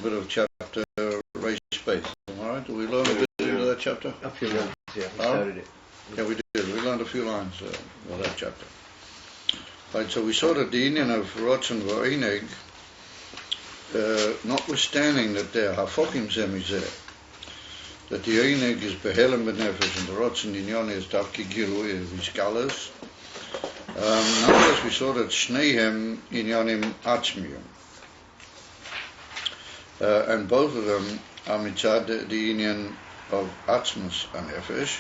bit of chapter race space. Alright, did we learn a bit into that chapter? A few lines, yeah, we started it. Yeah, we did. We learned a few lines of that chapter. Right, so we saw that the Indian of Rotzen V'Oineg, notwithstanding that they're Hafokim Zemizeh, that the Oineg is Behelem Benefesh and the Rotzen Inyon is Davki Gilui Vizkalas. Nonetheless, we saw that Shnehem Inyonim Atzmiyum. And both of them are mitzad the Indian of Atzmus and Nefesh.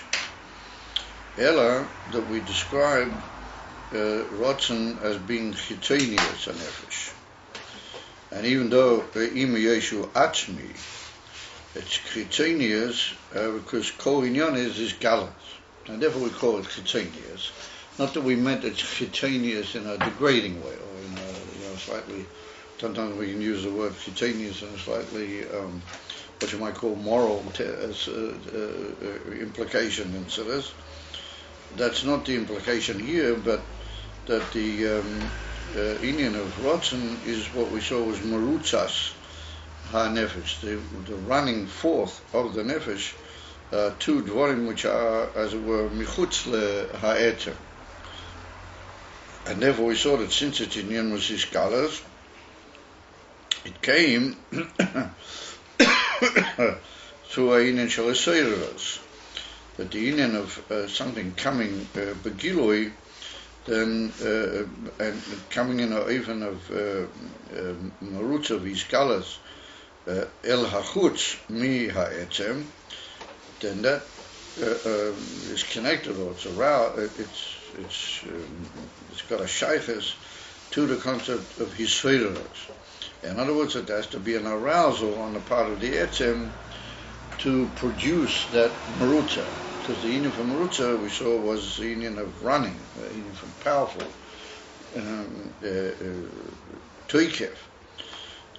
Ella, that we describe Rotzen as being Chitonius and Nefesh. And even though Ima Yeshu Atzmi, it's Chitonius because Kol Inyonis is Galas. And therefore we call it Chitonius. Not that we meant it's Chitonius in a degrading way, or in a slightly, sometimes we can use the word Chitonius in a slightly, what you might call moral implication into this. That's not the implication here, but that the Indian of Rotzen is what we saw was Marutzas ha-nefesh, the running forth of the nefesh to dvarim which are, as it were, michutz le-ha'etzem. And therefore we saw that since its Indian was his scholars, it came through a Indian shaliseiros, that the Indian of something coming begiloi, then and coming in even of marutz of his scholars el hachutz mi ha'etzem, then that is connected, or it's around, it's got a shaykhs to the concept of his seiros. In other words, it has to be an arousal on the part of the etzem to produce that marutza, because the union for marutza we saw was the union of running, the union from powerful toikev,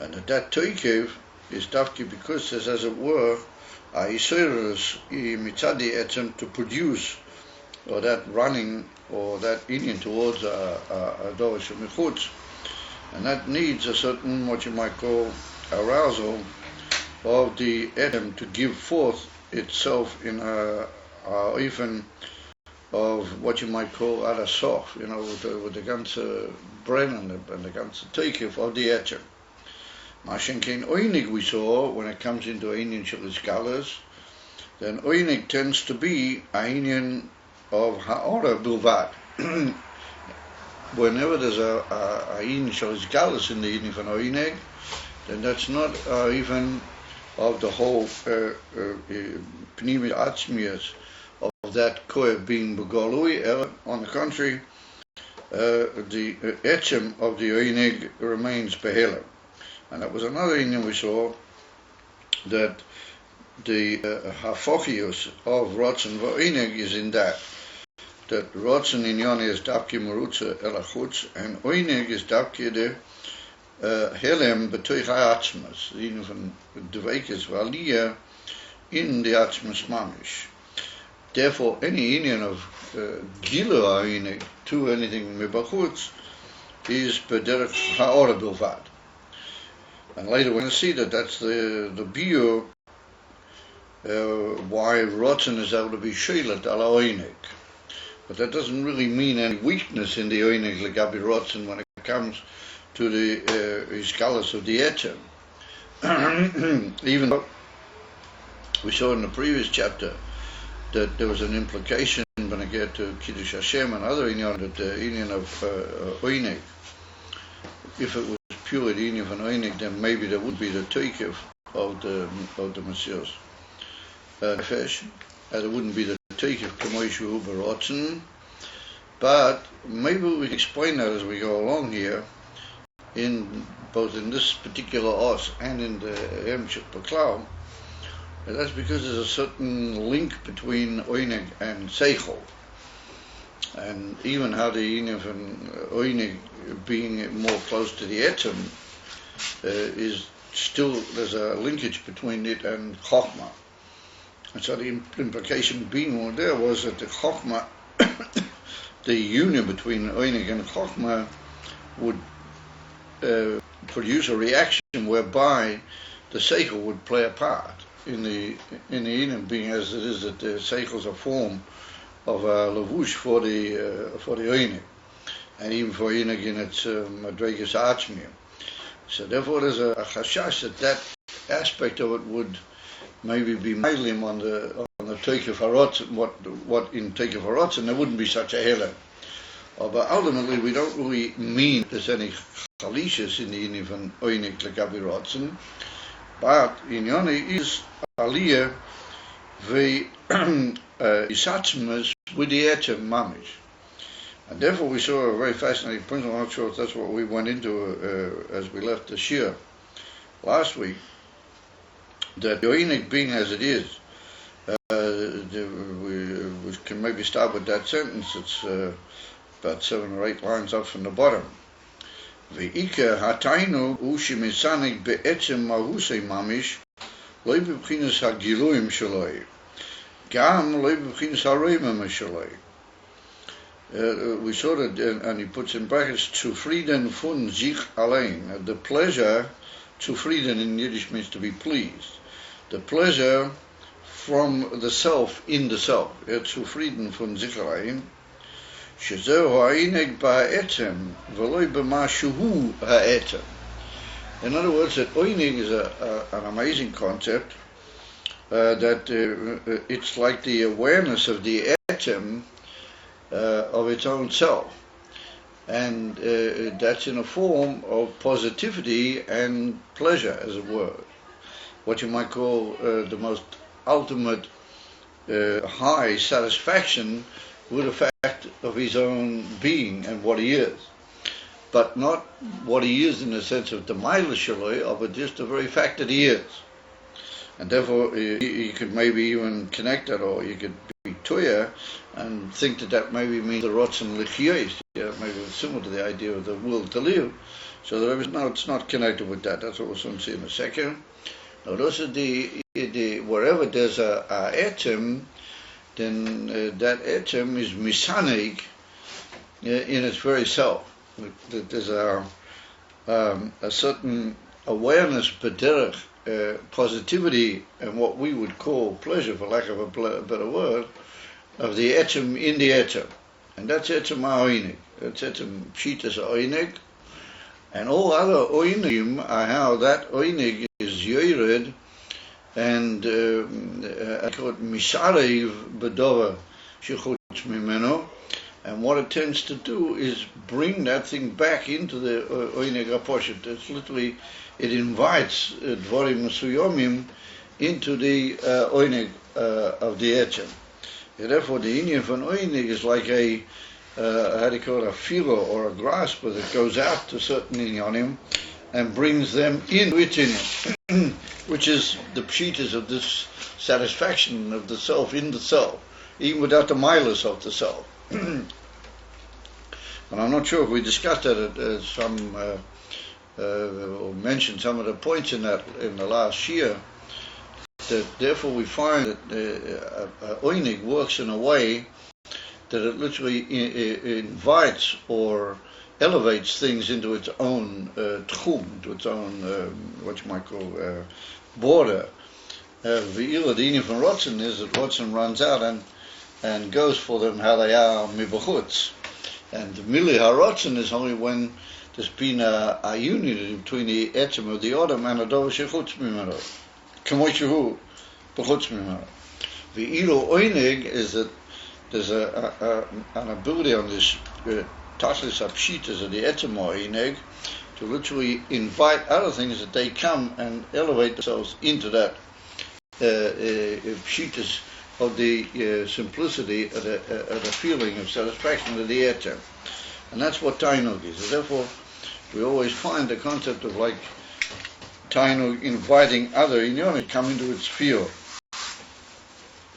and that toikev is dafki because there's, as it were, a isoros mitzadi etzem to produce, or that running, or that union towards a dorish michutz, and that needs a certain, what you might call, arousal of the etzem to give forth itself in a even of what you might call adasof, with the ganze brain and the ganze teikif of the etzem. Mashenkein oinig we saw, when it comes into Indian shaliskalas, then oinig tends to be a Indian of ha'ora bilvad. Whenever there's a Indian shaliskalas in the Indian von oinig, then that's not even of the whole pnimi atzmias of that koev being begolui. On the contrary, the etzem of the oinig remains behelem. And that was another Indian we saw, that the hafochius of Rotzen V'Oineg is in that Rotzen Inyon is dapki marutza elachutz, and Oineg is dapki de helem betoich ha'atzmas, the Indian from Dveikes Valiyah in the atzmas mamish. Therefore, any Indian of Gila Oineg to anything mibachutz is bederech ha'ora bilvad. And later we're going to see that that's the biur why Rotzen is able to be sheilat ala oinig. But that doesn't really mean any weakness in the oinig legabi Rotzen when it comes to the iskalas of the etzem. Even though we saw in the previous chapter that there was an implication when I get to Kiddush Hashem and other inyan, that the inyan of oinig, if it was pure Indian of an oinig, then maybe there would be the teikev of the Messias nefesh, there wouldn't be the teikev k'moishu barotzen. But maybe we can explain that as we go along here, in both in this particular os and in the Hemshech Baklau. That's because there's a certain link between oinig and seichel, and even how the Indian of an oinig being more close to the etzem is still, there's a linkage between it and chokhmah. And so the implication being there was that the chokhmah, the union between oinig and chokhmah would produce a reaction whereby the seichel would play a part in the inyan, being as it is that the seichel is a form of a lavush for the oinig, and even for oinig in its madregas achmir. So therefore, there's a chashash that aspect of it would maybe be mailim on the Teikef Harotzen, what in Teikef Harotzen there wouldn't be such a helen. But ultimately, we don't really mean there's any chalishas in the inyan von oinig legabi rotzen, but inyoni is aliyah ve isatzmas with the etem mamish. And therefore we saw a very fascinating principle. I'm not sure if that's what we went into as we left the shir last week, that the oinig being as it is, we can maybe start with that sentence. It's about 7 or 8 lines up from the bottom. Ve'ika hatainu u'shimisanik be'etzem mahusei mamish loy b'bchinas ha'giluim shaloi gam loy b'bchinas ha'roimim shaloi. We saw that, and he puts in brackets, zufrieden von sich allein. The pleasure, zufrieden in Yiddish means to be pleased. The pleasure from the self in the self. Zufrieden von sich allein. Shezeu ha'ineg ba'etem, v'loi b'ma shuhu ha'etem. In other words, that oinig is an amazing concept, that it's like the awareness of the etem of its own self, and that's in a form of positivity and pleasure, as it were, what you might call the most ultimate high satisfaction with the fact of his own being and what he is, but not what he is in the sense of the maila shaloi, but just the very fact that he is. And therefore you could maybe even connect that, or you could be toya and think that maybe means the rotzen lichyos, maybe it's similar to the idea of the will to live. So there is, no, it's not connected with that. That's what we'll soon see in a second. Now, those are the wherever there's a etem, then that etem is misanig in its very self. There's a certain awareness, bederech, positivity, and what we would call pleasure, for lack of a better word, of the etem in the etem. And that's etem ha'oinig. That's etem pshitas ha'oinig. And all other oinigim are how that oinig is yored and I call it misharev b'dova shechutz mimeno. And what it tends to do is bring that thing back into the oinig haposhet. It's literally, it invites dvorim mesuyomim into the oinig of the etem. And therefore, the inyan von oinig is like a how do you call it, a feeler or a grasper that goes out to certain inyanim and brings them into its inyan, which is the pshitas of this satisfaction of the self in the self, even without the milas of the self. And I'm not sure if we discussed that or mentioned some of the points in that in the last year. That therefore we find that oinig works in a way that it literally invites or elevates things into its own tchum, into its own what you might call border. The inyan von rotzen is that rotzen runs out and goes for them how they are mibachutz, and the mili harotzen is only when there's been a union between the etzem of the odom and a dov shechutz mimeno. K'moishu b'chutz mimeno. The ilo oinig is that there's an ability on this tashlis apshitas of the etzem oinig to literally invite other things that they come and elevate themselves into that pshitas of the simplicity of the feeling of satisfaction of the etzem. And that's what tainug is. And therefore, we always find the concept of like tainug inviting other inyanim to come into its field.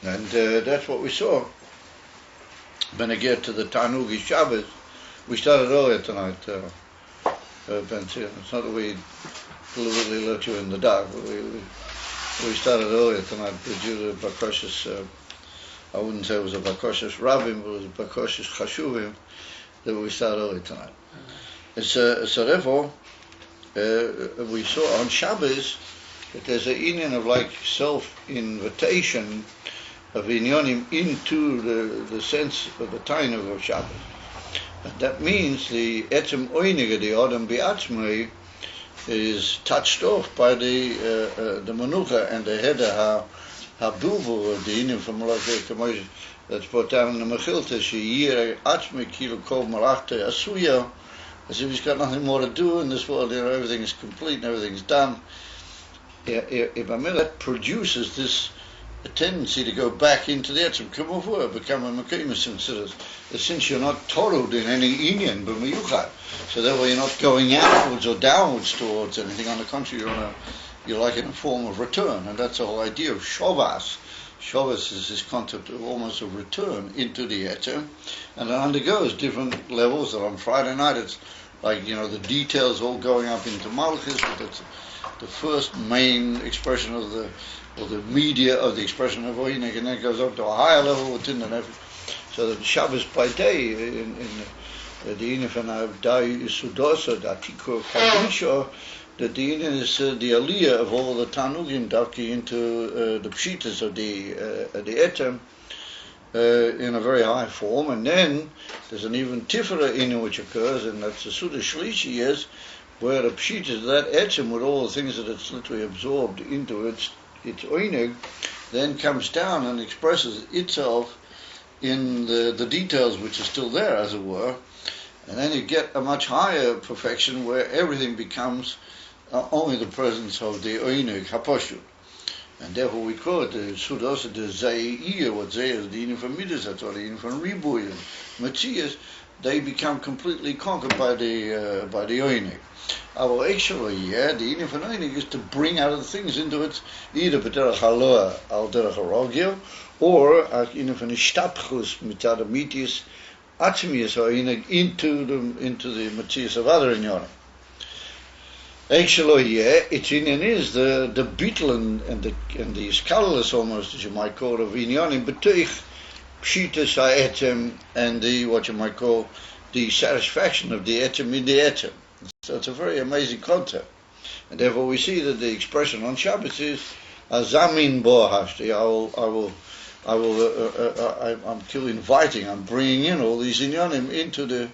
And that's what we saw. When I get to the Tanugi Shabbos, we started earlier tonight, Ben. It's not that we deliberately let you in the dark, but we started earlier tonight due to Bakoshes, I wouldn't say it was a Bakoshes Rabbim, but it was a Bakoshes Chashuvim, that we started earlier tonight. So therefore, we saw on Shabbos, that there's an inyan of like self-invitation of inyanim into the sense of the tainug of Shabbos. And that means the etzem oinige, the Adam Bi'atzmai, is touched off by the menucha and the heder habuvu of the inyan from Malach that's brought down in the Mechilta, She'yir Atzmai Kilo Kol Malachta Asuya, as if he's got nothing more to do in this world, everything is complete and everything's done. If that produces this tendency to go back into the etzem, become a mekimus, since you're not totaled in any inyan, but miyuchad, so therefore you're not going outwards or downwards towards anything. On the contrary, you're like in a form of return, and that's the whole idea of shovas. Shovas is this concept of almost a return into the etzem, and it undergoes different levels. That on Friday night it's like the details all going up into Malchus, but that's the first main expression of the media of the expression of Oinek, and then it goes up to a higher level within the nefesh. So that Shabbos by day in the Inyan of Dai Sudosa, the Atikur Kadisha, that the Inyan is the aliyah of all the Tanugim Daki into the Pshitas of the Etem in a very high form, and then there's an even Tifera Inyan which occurs, and that's the Suda Shlishi is where the Pshitas, that Etem with all the things that it's literally absorbed into its oineg, then comes down and expresses itself in the details which are still there, as it were, and then you get a much higher perfection where everything becomes only the presence of the oineg haposhut, and therefore we call it the sudos, the zayir. What zayir is the inyan from midas, that's what the inyan from ribuy and matzias. They become completely conquered by the oineg. Our actually, the inyan from oineg is to bring out of the things into its either b'derech haloa al derech harogil, or inyan from ishtapchus mitzad amitis atzmius oineg into the matzias of other inyanim. Actually, its inyan is the beetle and the scaleless almost, as you might call it, of inyanim betuich pshitas ha'etem, and the what you might call the satisfaction of the etem in the etem. So it's a very amazing concept, and therefore we see that the expression on Shabbos is azamin bo hashti. I'm inviting. I'm bringing in all these inyanim into the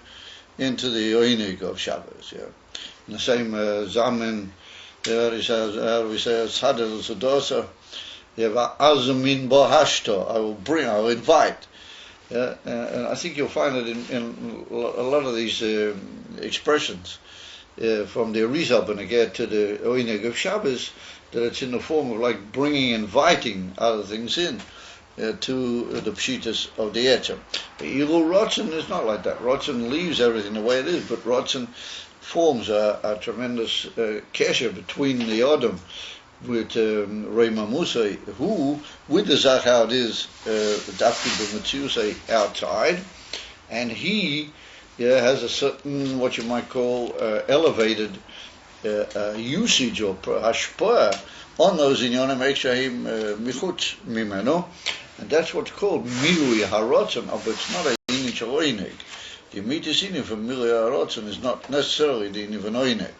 oinig of Shabbos. Yeah. In the same zamin, he says, how do we say, sadel sudosa. You have azamin bo hashto. I will invite. Yeah, and I think you'll find it in a lot of these expressions from the Arizal Beneged to the Oineg of Shabbos, that it's in the form of like inviting other things in to the Pshitas of the Etzem. Ilul Rotzen is not like that. Rotzen leaves everything the way it is, but Rotzen forms a tremendous kesher between the Adam with Reima Musa, who, with the Zachar, is Dafki B'Metziusay outside, and he has a certain, what you might call, elevated usage or hashpah on those inyanim ekshahim michutz mimeno, and that's what's called milui harotzen, but it's not a inyan shel oineg. The immediate inyan from milui harotzen is not necessarily the inyan von oineg.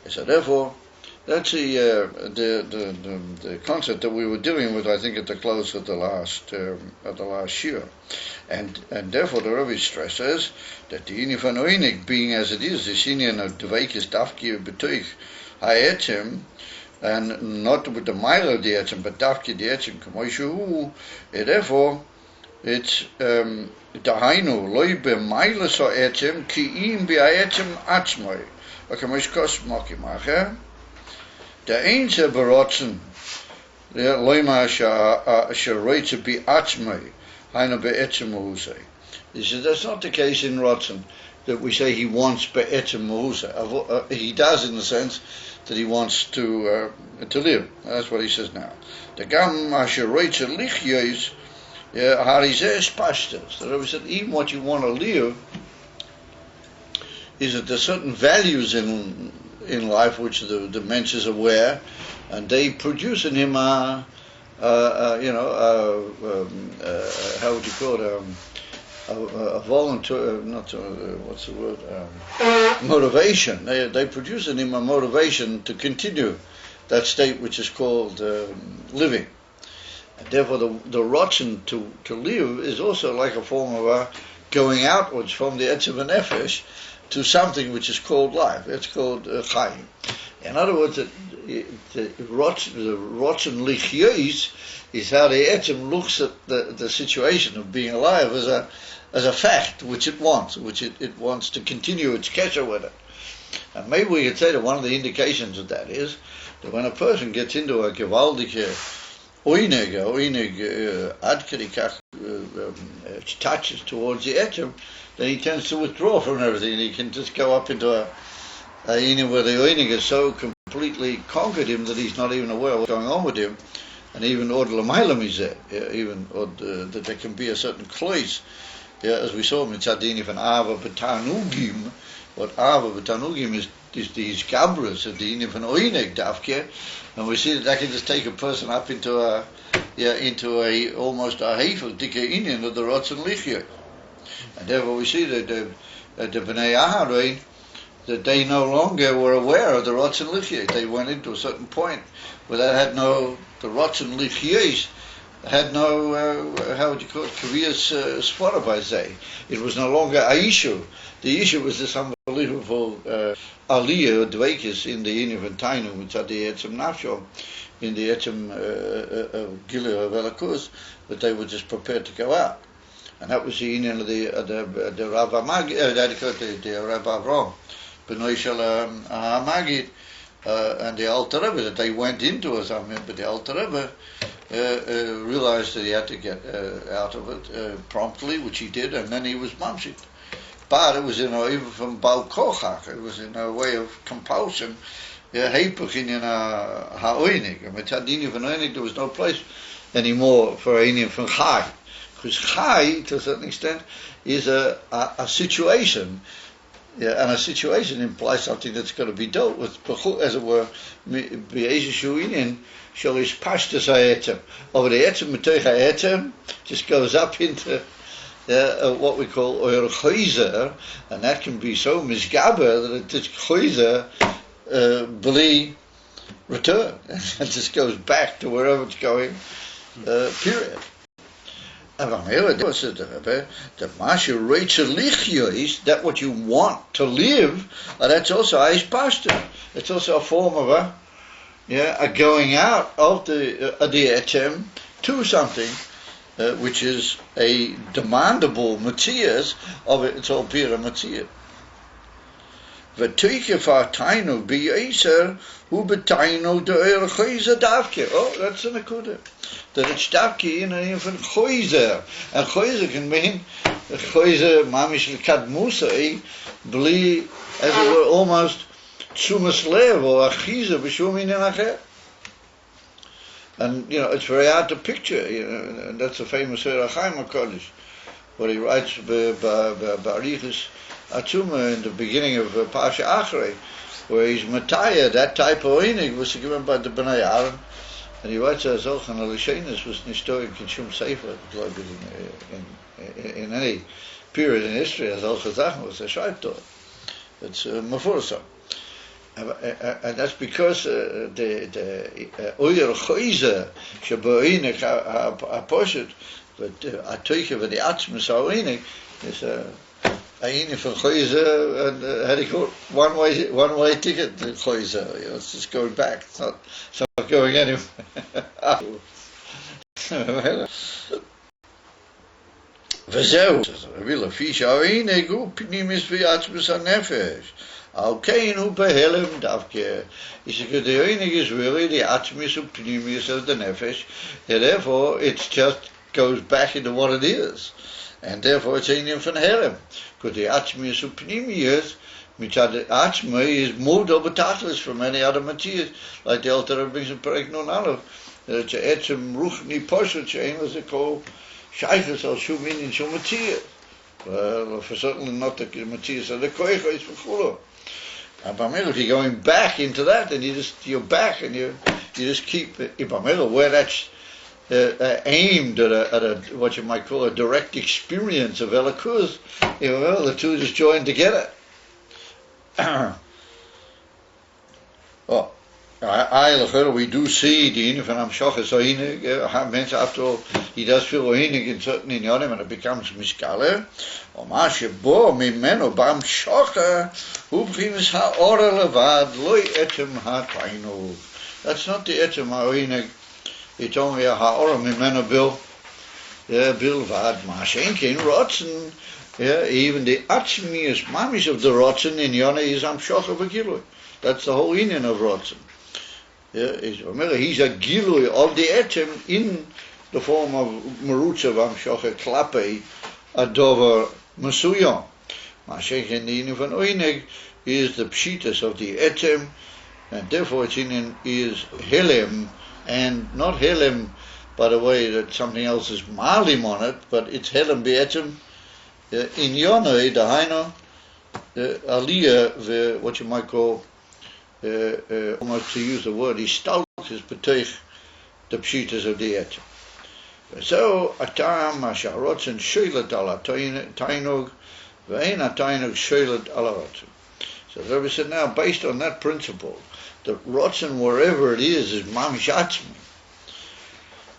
So therefore, that's the concept that we were dealing with, I think, at the close of the last year, and therefore the Rebbe stresses that the inyan von oineg, being as it is, this inyan of dveikis dafki betuich ha'etzem, and not with the mile of the etzem, but dafki the etzem k'moishu, therefore it's dahainu loy b'mailas ha'etzem ki im b'ha'etzem atzmoi, v'kamoish kos mokim acher. The Einze berotzen, the loima sheroitze be atzmei, hainu be'etzem mahusei. He said that's not the case in Rotzen, that we say he wants be'etzem mahusei. He does in the sense that he wants to live. That's what he says now. The gam sheroitze lichyois harizeh pashtas. The Rebbe said even what you want to live is that there's certain values in life which the mensch is aware, and they produce in him how would you call it, a volunteer, what's the word, motivation. They produce in him a motivation to continue that state which is called living. And therefore, the rotzen to live is also like a form of going outwards from the Etzem Nefesh to something which is called life. It's called Chaim. In other words, the rotzen lichyos is how the Etzem looks at the situation of being alive as a fact which it wants, it wants to continue its kesher with it. And maybe we could say that one of the indications of that is that when a person gets into a gewaldige oinig ad kedikach touches towards the Etzem, then he tends to withdraw from everything, and he can just go up into a inyan where the oinig is so completely conquered him that he's not even aware of what's going on with him, and even od l'maylam is there, even that there can be a certain klois. As we saw mitzadini from ava b'tanugim, what ava b'tanugim is these gabras of the inyan from oinig davke, and we see that can just take a person up into a almost a heifel dike inyan of the rotzen lichya. And therefore we see that the Bnei Aharon, that they no longer were aware of the rotzen lichya. They went into a certain point where they had no, the rotzen lichya had no, how would you call it, kaviyas spora by say. It was no longer a issue. The issue was this unbelievable aliyah, dveikis, in the inyan of Tainu, which had the etzem nafsho, in the etzem gilu of Elokus, but they were just prepared to go out. And that was the inyan of the Rav Magid, the Rav Avram, B'nai Shel Magid, and the Alter Rebbe, that they went into us. I mean, but the Alter Rebbe realized that he had to get out of it promptly, which he did, and then he was mamshit. But it was even from Baal Kochach, it was in a way of compulsion. Heipach in ha'oinig. And mitzadini from oinig, there was no place anymore for a inyan from Chai. Because Chai, to a certain extent, is a situation, and a situation implies something that's got to be dealt with, as it were, b'yezishu shalish pashtas ha'etzem. Over the etzem, metoich ha'etzem, just goes up into what we call oyer choizer, and that can be so misgaber that it just choizer b'li return. It just goes back to wherever it's going, period. And the mashu Rachel is that what you want to live, that's also aish pashta. It's also a form of a going out of the etzem to something which is a demandable matzias of it. It's all pira matziyah. V'tuikef ha'tainu b'yeser hu b'tainu de'er choizer davke. Oh, that's an akudah. That it's davke in an infant choizer. And choizer can mean choizer mamish l'kadmusai bli, as it were, almost tzumas lev or achiza b'shum inyan acher. And it's very hard to picture. And that's a famous Chaim HaKodesh, where he writes b'arichus Atzuma in the beginning of Pasha Achrei, where he's Mataya, that type of oinig was given by the Bnei Aaron, and he writes as Olchan Alishenis was Nishtoy Kinshum Sefer, in any period in history, as Olchan Zachan was a Shaibtor. It's Mefursa. And that's because the Oyer Choizer, Shaboinik HaPoshet, but Atoike with the Atzmus HaOinig, is Ayin for Choizer, and how do you call it? One way ticket to Choizer. It's just going back. It's not going anywhere. וזהו, רבי לפיש העינג הוא פנימיס ויעצמוס הנפש. על כן הוא בהלם דווקא. The העינג is really the עצמוס ופנימיס of the nefesh. Therefore, it just goes back into what it is. And therefore it's Indian from Herem. Because the Atzmi Supnimius, Mitzad Atzmi, is moved over Tachlis from any other materials, like the Alter Rebbe brings in Perek Nun Aleph. It's a Etzem Ruchni Poshet, Shein was it called Shaychus al Shumin in Shum Material. Well, for certainly not the materials of the Koicha is for Chulo. And if you're going back into that, then you're back and you just keep where that's aimed at a what you might call a direct experience of Elokus, the two just join together. Oh, we do see the Inyan van Amshach is Oinig. Mensen, after all, he does feel Oinig in certain Inyanim and it becomes Mishkale. Oma shebo mimeno b'Amshach hu b'chinas ha'ora levad lo etem ha'tainu. That's not the etem ha'oinig. It's only a ha'ora mimeno bilvad. Mashenkin rotzen. Even the atzmius mamish of the rotzen in Yonah is Amshach v'gilui. That's the whole Inyan of rotzen. He's a gilui of the etem in the form of merutza v'amshocha klape adover mesuyom. Mashenken the Inyan van Oinig is the pshitas of the etem, and therefore its Inyan is helem, and not helem by the way that something else is malim on it, but it's helem be'etem in Yonah dahaino aliyah, what you might call almost to use the word, he stalks his betoich the pshitas of the etem. So atam asharotzen shoylet ala tainug ve'ein atainug shoylet ala rotzen. So the Rebbe said now, based on that principle, that rotzen wherever it is mamish atzmi,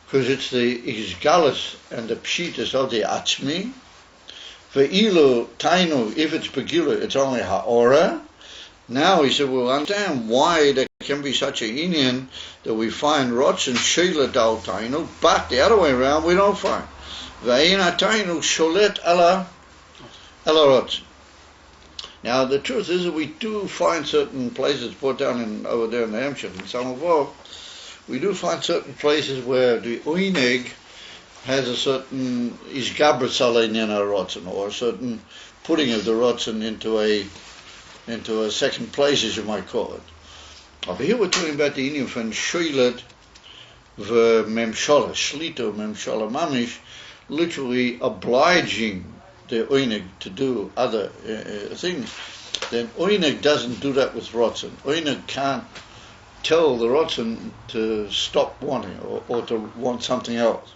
because it's the isgalus and the pshitas of the atzmi. Ve'ilu tainug, if it's begila, it's only ha'ora. Now he said, we'll understand why there can be such an Inyan that we find rotzen sholet al tainu, but the other way around we don't find. Ve'ein tainu sholet ala rotzen. Now the truth is that we do find certain places put down over there in the Hampshire, in Samovor, we do find certain places where the oineg has a certain isgabras ala inyan rotzen, or a certain putting of the rotzen into a second place, as you might call it. But here we're talking about the Inyan from Shoilet v'memshala, Shlito memshala mamish, literally obliging the Oinig to do other things. Then Oinig doesn't do that with Rotzen. Oinig can't tell the Rotzen to stop wanting or to want something else.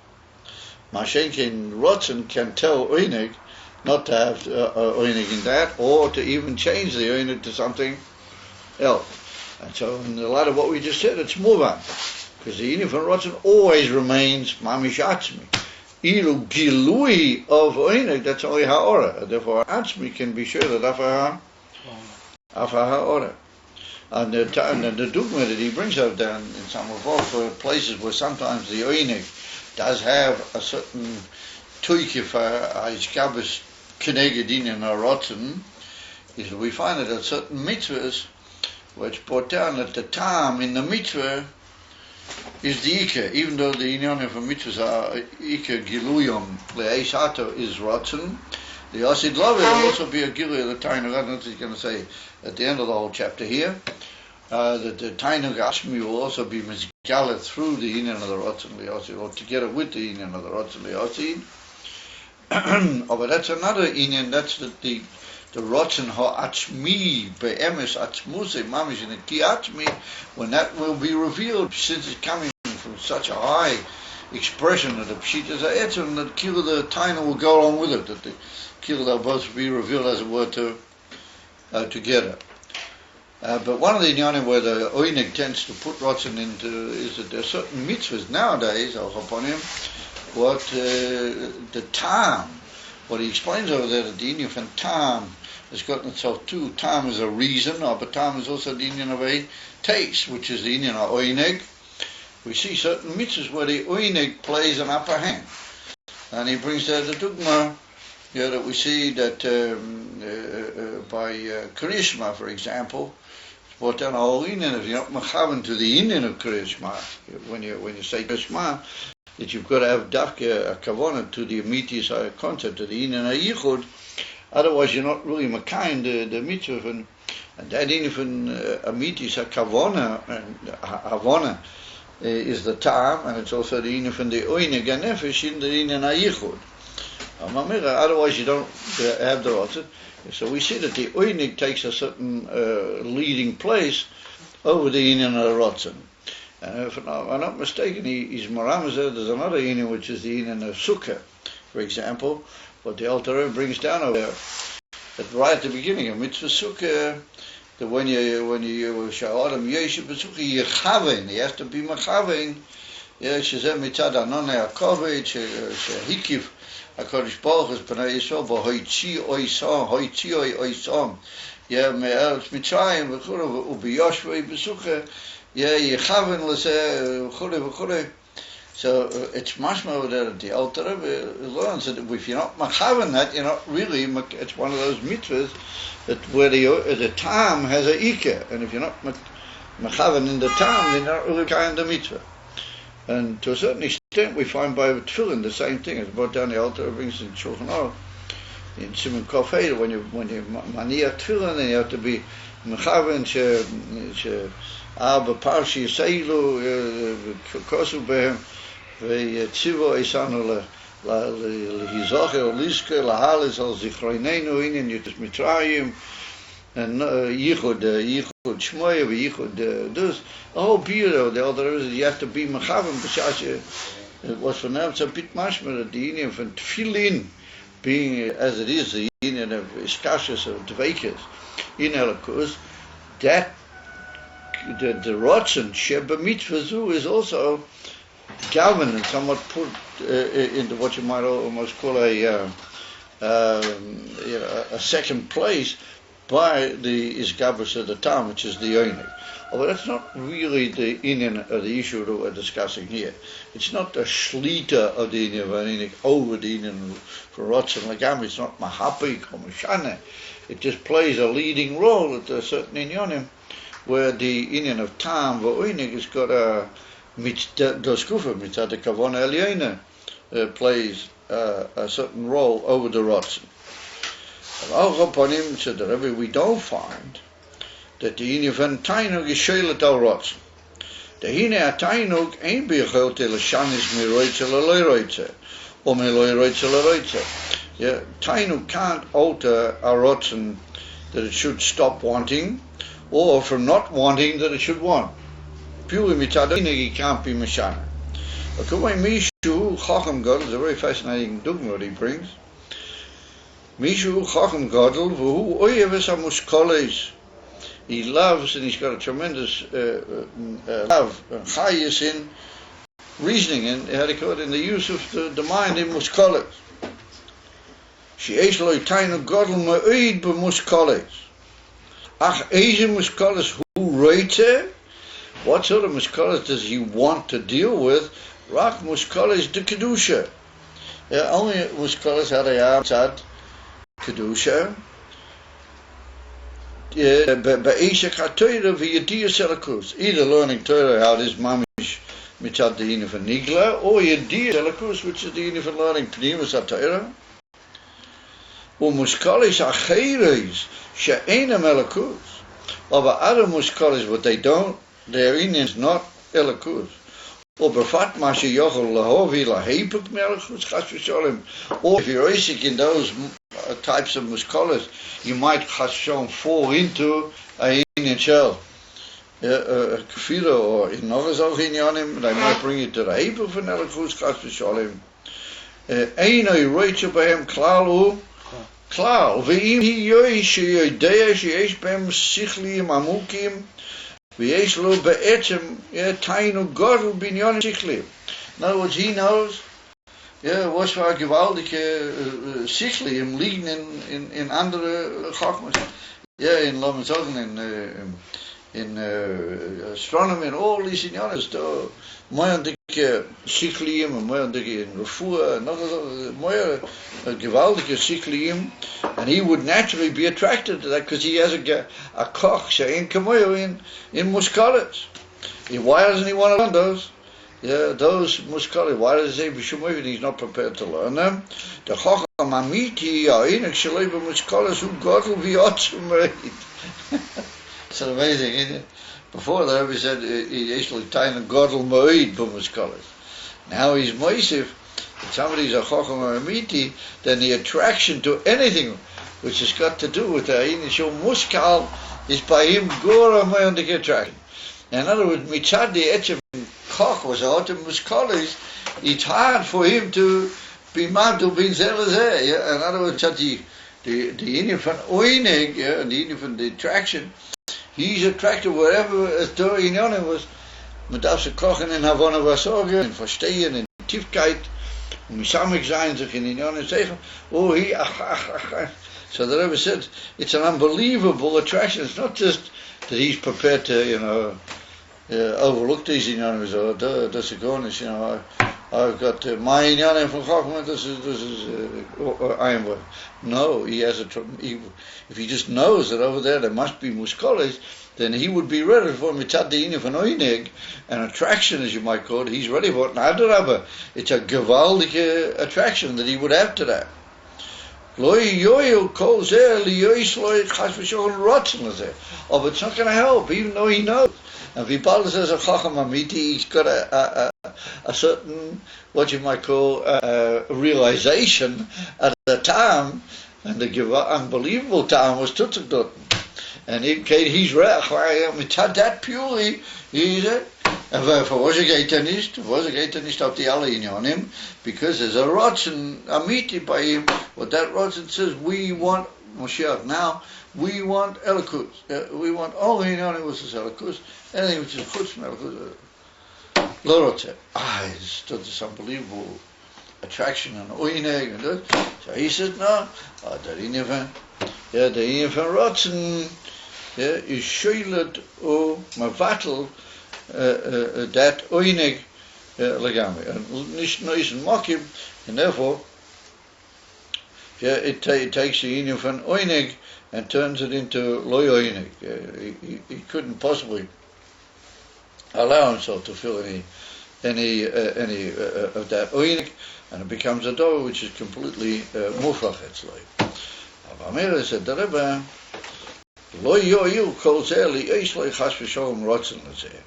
Mashenkin Rotzen can tell Oinig not to have oinig in that, or to even change the oinig to something else. And so in the light of what we just said, it's muvan, because the Inyan van rotzen always remains mamish atzmi. Ilu gilui of oinig, that's only ha'ora. Therefore atzmi can be sure that afa ha'ora. And the dogma that he brings out down in some of all for places where sometimes the oinig does have a certain tuikif ha'ishkabis Keneged Inyan rotzen, is we find that at certain mitzvahs, which brought down at the time in the mitzvah is the Ika, even though the Inyan of mitzvahs are Ika Giluyom Le'eis Hato is rotzen, the Asid Love will also be a Giluy of the Tainug. I don't know what he's going to say at the end of the whole chapter here, that the Tainug Ashmi will also be Mizgala through the Inyan of the rotzen Le'asid, or together with the Inyan of the rotzen Le'asid. Oh, but that's another Inyan. That's the rotzen ha'atzmi be'emes atzmuse mamish in the ki atzmi, when that will be revealed, since it's coming from such a high expression of the pshitas ha'etzim, that kila the taina will go along with it, that the kila they'll both be revealed as it were together. But one of the inyanim where the oinig tends to put rotzen into is that there are certain mitzvahs nowadays, al chaponim, what the tam, what he explains over there, that the Inyan from tam has gotten itself too. Tam is a reason, but tam is also the Inyan of a taste, which is the Inyan of oineg. We see certain mitzvahs where the oineg plays an upper hand, and he brings there the dogma that we see that by Kriyishma, for example, it's brought down a whole Inyan. If you're not mechaven to the Inyan of Kriyishma, when you say Kriyishma, that you've got to have a kavanah to the immediate concept of the Inyan HaYichud, otherwise you're not really makayin the mitzvah, and that even immediate kavanah and havana is the time, and it's also the Inyan from the oinig hanefesh in the Inyan HaYichud. Otherwise you don't have the rotzen. So we see that the oinig takes a certain leading place over the Inyan HaRotzen. And if I'm not mistaken, he's Maramazah. There's another Inyan which is the Inyan of Sukkah, for example. What the Alter Rebbe brings down over there, that right at the beginning of Mitzvah Sukkah, that when you show Adam Yeshu Besuchi Yechaven, he has to be Mechaven. שזה מצד ענוני הכובד שהקיף הקדוש ברוך הוא את בני ישראל והוציא אויסם מארץ מצרים וכו' וביושבי בסוכה יכוון לזה וכו'. So it's much more that the Alter Rebbe learns that if you're not mechaven that, you're not really, it's one of those mitzvahs that where the tam has a ikah, and if you're not mechaven in the tam, then you're not really kind of mitzvah. And to a certain extent, we find by tefillin the same thing. It's brought down the Alter Rebbe brings in Shulchan Aruch in Simon Kaf Hey, when you maniach tefillin, then you have to be mechaven she'aba parshi yiseilu kosu behem ve'tzivo isanu lehizocher liske lahalis al zichroinenu inin yutis mitrayim and yichud shmoya v'yichud dus. The whole beauty of the Alter Rebbe is you have to be mechaven b'shas. It was for now it's a bit mashma that the union from tefillin being as it is the union of iskashus of dveikas in Elokus, that the rotzen sheba mitzvah is also governed and somewhat put into what you might almost call a second place by the isgabus of the tam, which is the oinig. Although that's not really the inyan of the issue that we're discussing here. It's not the shlita of the inyan of oinig over the inyan for rotzen lagam. It's not mahapik or mashane. It just plays a leading role at a certain inyanim, where the inyan of tam v'oinig has got a doskufa mitzad the kavona eliyona plays a certain role over the rotzen. Al upon him said that we don't find that the inyan van tainug is shelet al rotzen. The hine a tainug ain't bechel tel shanis me roitze le roitze or me roitze le roitze. Yeah, tainug can't alter a rotzen that it should stop wanting, or from not wanting that it should want. Purely mitzad he can't be mashana. Akumay mishu chacham gadol is a very fascinating dogma that he brings. Mishu chacham gadol v'hu oyeves hamushkoles. He loves and he's got a tremendous love and chayis in reasoning and how to call it in the use of the mind in mushkoles. She'esh lo tainu gadol ma'id b'mushkoles. Ach eze mushkoles hu reite. What sort of mushkoles does he want to deal with? Rak mushkoles de kedusha. Only mushkoles how they are tzad kedusha. Be'eshek ha'toyra v'yediyah selakus. Either learning Torah how it is mamish mitzad the inyan of nigla, or yediyah selakus, which is the inyan of learning pnimus ha'Torah. Mushkoles acheres she'enam elakus. Over other mushkoles, what they don't, their inyan is not elakus. Or befat mashe yochel lahovi lahepuk melakus chas v'sholem. Or if you're Isaac in those types of mushkoles, you might chas v'sholem fall into a inyan shell. A kfira or in other inyanim, they might bring you to the hepuk von elakus chas v'sholem. Einoi roitze behem klal klal ve'im hi yoy sheyodea sheyesh behem sichliim amukim v'yesh lo be'etzem tainu gadol binyan sichliim. In other words, he knows was for gewaltige sichliim liegen in andere chachmas. In Lomenzogen, in astronomy and all these inyanis, more sichliim and more in refuah and other more gewaltige sichliim, and he would naturally be attracted to that because he has a koch she'en kamoyo in mushkoles. Why doesn't he want to learn those? Those mushkoles. Why does he say b'shumovid he's not prepared to learn them? The chacham amiti ya'inek shalei b'mushkoles hu gadol v'yotzum meid. It's amazing, isn't it? Before the Rebbe said he actually tainu gadol moed b'mushkoles. Now he's moisif. If somebody's a chacham amiti, then the attraction to anything which has got to do with the initial muskal is by him gora moyendik attraction. In other words, mitzad the etchem koch was out of mushkoles. It's hard for him to be madu bin zelazeh. In other words, the inyan from oinig, and the inyan from the attraction he's attracted wherever es da in Jonen was. Man darf sich kochen in Havana was sagen, in verstehen, in Tiefkeit, misamig sein, sich in Jonen sagen, oh, he, ach. So the Rebbe said, it's an unbelievable attraction. It's not just that he's prepared to, overlook these inyanim. So that's a bonus, I've got my inyanim from Chachma. This is Ayin Beis. No, he has if he just knows that over there must be muskoles, then he would be ready for mitzad de'inim von oinig, an attraction, as you might call it. He's ready for it. Adarabah, it's a gewaldige attraction that he would have to that. Oh, but it's not going to help, even though he knows. And Vipal says a Chacham Amiti, he's got a certain, what you might call, realization at the time, and the unbelievable time was Tutzakdot. And he's right, that purely, he said, and was er nicht auf die alle Inyanim, because there's a Rotzen Amiti by him. What that Rotzen says, we want Moshiach now, we want Elikus. We want all the Inyanim which is Elikus, anything which is Chutz from Elikus. Lorote. It's this unbelievable attraction and oineg and that. So he said, no, the Inyan van Rotzen, is Shoilet o Mavatel, that oinig legami, and nicht nois and mokim, and therefore it takes the inyan from oinig and turns it into loy oinig. He couldn't possibly allow himself to feel any of that oinig, and it becomes a dough which is completely mufrach. It's like Amir said, the Rebbe lo yoyu kol zeh li eish lo chas v'sholom rotzen lezeh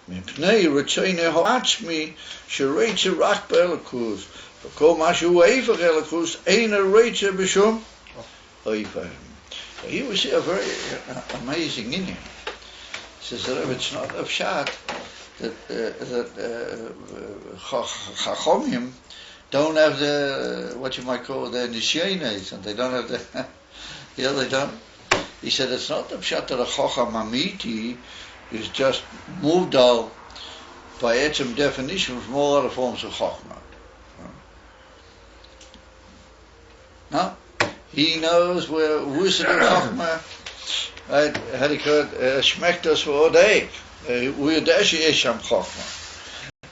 mipnei retzoinei ha'atzmi shereitze rak be'elikus v'kol mashu eifach elikus ein reitze b'shum eifach. So here we see a very amazing Indian. He says that it's not a pshat that Chachomim don't have the, what you might call the nisyones, and they don't have the they don't. He said it's not the pshat that a Chacham Amiti is just moved out by etzem definition from all other forms of Chachma. No, he knows where Wusad Chachma, had he could schmeckt us for all day. We're dashi esham Chachma,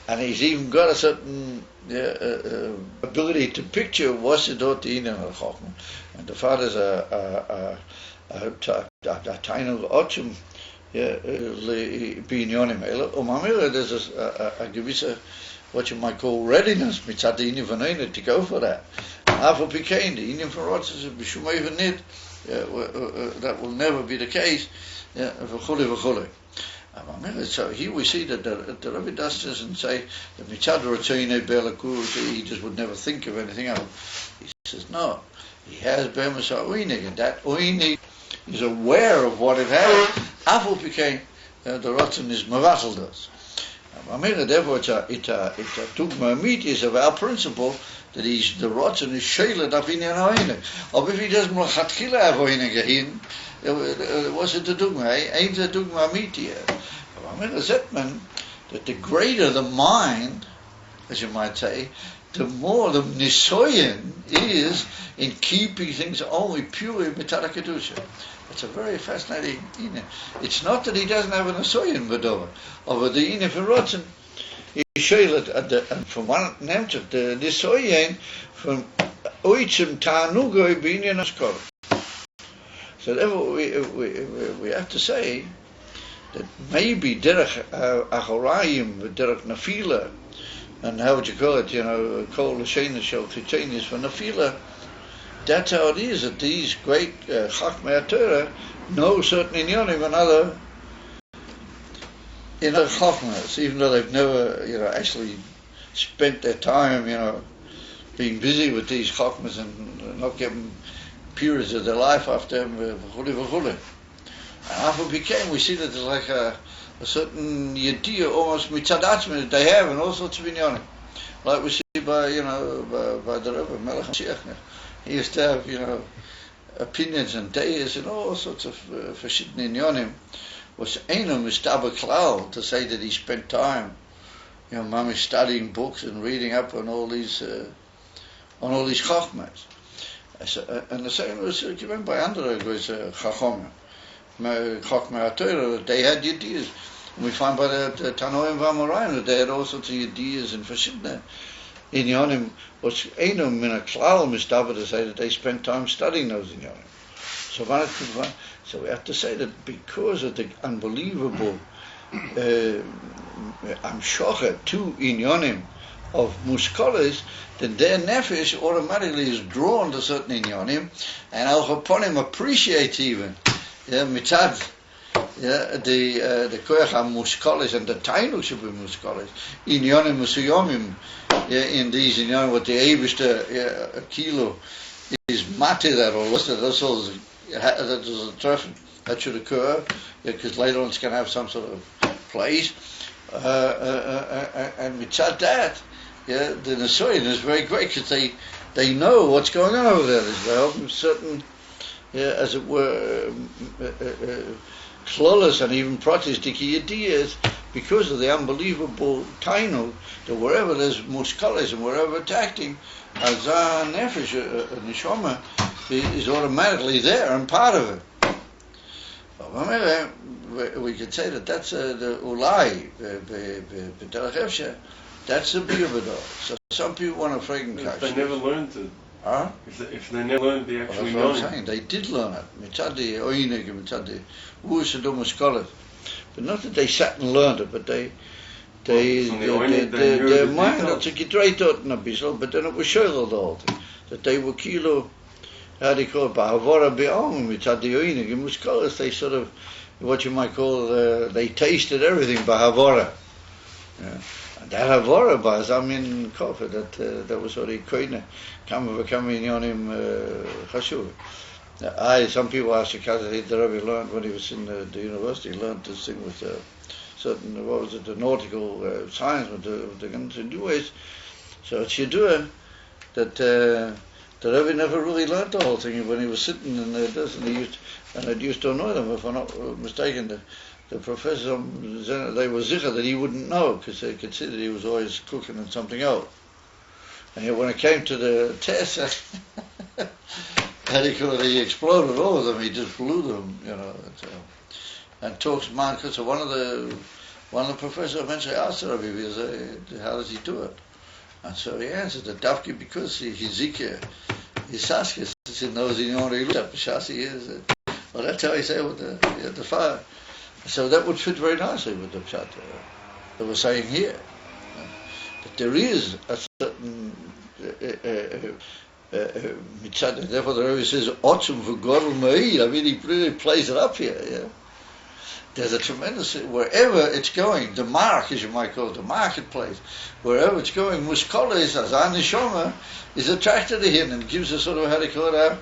and he's even got a certain ability to picture what's the dot in Chachma, and the father's a tainul ochum binyonim ele umamira. There's a gewisse, what you might call, readiness mitzad the inyan v'noinit to go for that. After became the inyan v'rotz is b'shumay v'nid. That will never be the case. V'chuli. So here we see that the Rebbe doesn't say that mitzad rotzeinei be'elakus, he just would never think of anything else. He says no, he has be'emes ha'oinig, and that oinig is aware of what it has. After became the rotzen is mavatal does. Therefore, it's a dugma amiti is of our principle that the rotzen is sheilet af inyan ha'oinig. Or if he doesn't l'chatchila have oinig ahin, what's it the dugma? Ain't the dugma amiti? That the greater the mind, as you might say, the more the nisoyen is in keeping things only purely mitara kedusha. It's a very fascinating inyan. It's not that he doesn't have a nisoyen v'dova, or the inyan for rotzen. He sheilet and from one nemtzach the nisoyen from oitzim ta'anugoi b'inyan askol. So therefore we have to say that maybe derech achorayim, derech nafila, and how would you call it? Kol l'sheina shel chitzenis for nafila. That's how it is. That these great chachmei Torah know certain inyanim and other chachmas, even though they've never, actually spent their time, being busy with these chachmas and not getting periods of their life after them. And after it became, we see that there's like a certain yediyah almost mitzad atzmi that they have in all sorts of inyanim. Like we see by the Rebbe Melech HaMashiach. He used to have, opinions and days and all sorts of verschiedene inyanim, was Eino Mistaba Klal to say that he spent time, Mamish studying books and reading up on all these chachmas. And the same was given by andere chachom, chachma HaTorah, that they had ideas. And we find by the Tanoim V'Amoraim that they had all sorts of ideas and verschiedene inyanim. Was Eino Min Klal Mistaba to say that they spent time studying those inyanim. So we have to say that because of the unbelievable amshocha to inyanim of muskolas, then their nefesh automatically is drawn to certain inyanim, and al chaponim appreciate even mitzad the koyach muskolas and the tainu should be muskolas inyanim musuyomim in these inyanim what the Eibishter kilo is mati that or that's all. That is a treffen that should occur because later on it's going to have some sort of place, and mitzad that, the Nesoyin is very great because they know what's going on over there. There's certain, as it were, flawless and even protestiki ideas because of the unbelievable tainu that wherever there's muskalis and wherever it's acting, azah nefesh neshama is automatically there and part of it. We could say that that's the ulai, that's the biyavador. So some people want to frag if they never learned it. Huh? If they never learned the actual that's what I'm saying. They did learn it. Mitzad the oinig, mitzad the usadum scholars. But not that they sat and learned it, but their mind took it right out in a bit, but then it was shown the whole thing. That they were kilo, how do you call it, Bahavora Be'om, mitzad the oinig, and scholars, they sort of, what you might call, they tasted everything, Bahavora. Yeah. And that Havora Baz, I mean, Kofa, that was what he couldn't come in on him, Chashuv. Some people ask the Rebbe learned when he was in the university, he learned this thing with certain, what was it, the nautical science with the new ways. So it's Yedua that the Rebbe never really learned the whole thing when he was sitting in this, and it used to annoy them, if I'm not mistaken. The professor, they were zicher that he wouldn't know because they considered he was always cooking on something else. And yet when it came to the test, he exploded all of them. He just blew them, And talks man, because one of the professors eventually asked the Rabbi, how does he do it? And so he answered that Dafki because he's zikir, he's saskis, he knows he only looked up Shasi is. Well, that's how he said with the fire. So that would fit very nicely with the pshat that we're saying here. But there is a certain mitzad, therefore the Rebbe says, Otzum v'godel ma'id. I mean, he really plays it up here. Yeah? There's a tremendous, wherever it's going, the mark, as you might call it, the marketplace, wherever it's going, Muskola as our neshama is attracted to him and gives a sort of, how do you call it,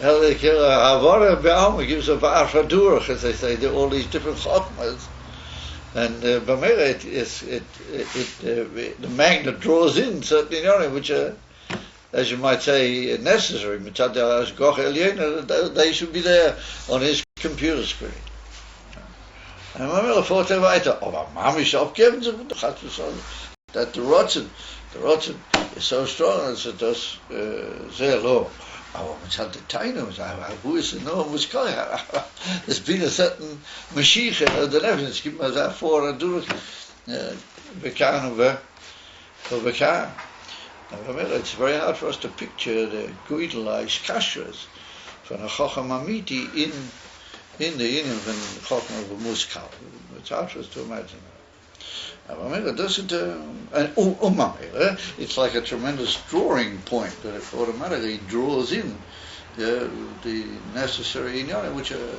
Havara Be'alma gives a bar fadurach, as they say, all these different chokmas, and Bamela, the magnet draws in certain which are, as you might say, necessary. They should be there on his computer screen. And Bamela fought weiter, aber Mamish abgeben sie that the Rotzen is so strong, and it does sehr low. Oh, mitzad the tainu, who is the no muskoi? There's been a certain mashiach of the evidence. Give me that for and do it. Bekan for bekan. It's very hard for us to picture the guidalized kashras from a chacham amiti in the inyan from the chacham of a muskal. It's hard for us to imagine. Doesn't it's like a tremendous drawing point that it automatically draws in the necessary inyan, which are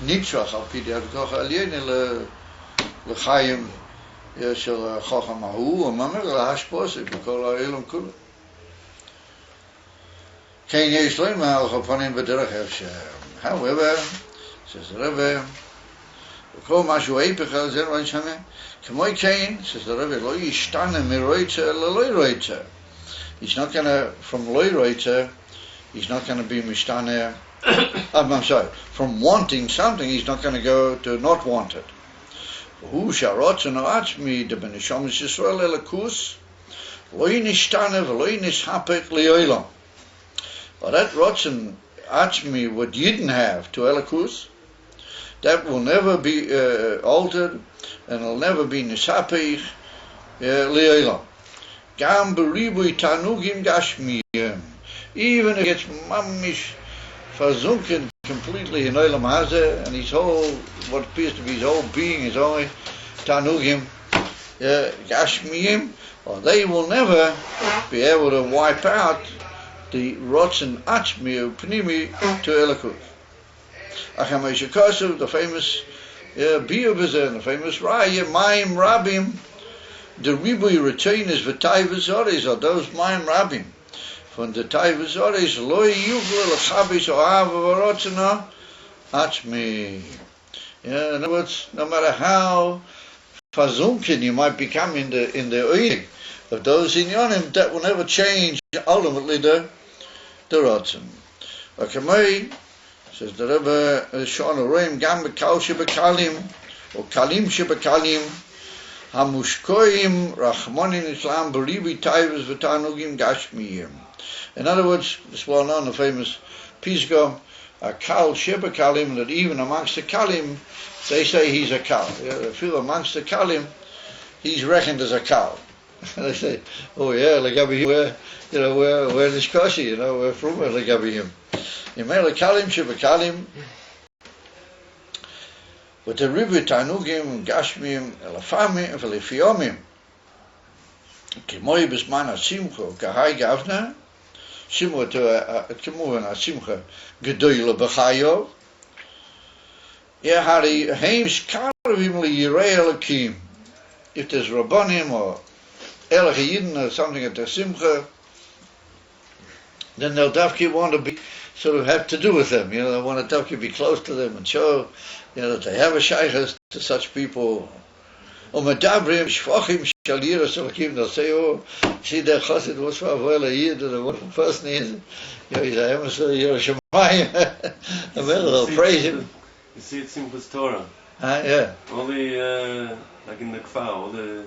nimshach al pi d'hashgacha aliyena l'chaim shel chacham hahu u'mamer lahashposi b'kol ha'olam kula. Kein yesh lo imah al chapanim b'derech hefsher. However, says the Rebbe, v'kol mashu eipech al zer v'nshame. K'moy kain, says the Rebbe, lo yishtana miroitza lo loyroitza. He's not going to, from loyroitza, he's not going to be mishtane. I'm sorry, from wanting something, he's not going to go to not want it. Who sharotzen atzmi de benishamis Yisrael elakus loy nishtane v'loy nishapek li'olam. But that rotzen atzmi, what you didn't have to elakus, that will never be altered, and it'll never be nishapek li'olam. Gam beribui tanugim gashmiyim. Even if it gets mamish verzunken completely in Olam Hazeh, and his whole, what appears to be his whole being is only Tanugim, Gashmiyim, or they will never be able to wipe out the Rotzen Atzmi Pnimi to Elikut. Acham Eishakasu, the famous Biyah, the famous Raya, Mayim Rabim, the Ribui retainers V'tayvus Oris, are those Mayim Rabim. Von der Tayvus Oris, loy yugle l'chabis oav v'rotzena atzmi. In other words, no matter how verzunken you might become in the oinig of those inyanim, that will never change ultimately the rotzen. Akamei says the Rebbe Shon Roim gam bekal shebekalim or kalim shebekalim hamushkoim rachmanin islam beribi tayvus v'tanugim gashmiyim. In other words, it's well known, the famous Pisgah, a kal sheba kalim, that even amongst the kalim, they say he's a kal. They feel amongst the kalim, he's reckoned as a kal. They say, oh yeah, legabi him, we're Nishkoshi, we're from legabi him. Yemele kalim sheba kalim, but the ribu tanugim, gashmim, elafamim, velifiyomim, kimoi bisman asimcho, kahai gavna, similar to a simcha gedoyle b'chayo. Hari heims karavim liyirei elakim. If there's rabbanim or elach yidden or something at the simcha, then they'll definitely want to be sort of have to do with them. They want to definitely be close to them and show that they have a shaykhs to such people. Medabrim shvachim shaliras elakim. They'll say, oh, see that chassid was for a yid, and the one person is, he's a emissary, you're a shemayim. They'll praise him. You see it in Torah. Yeah. All the, like in the kfar, all the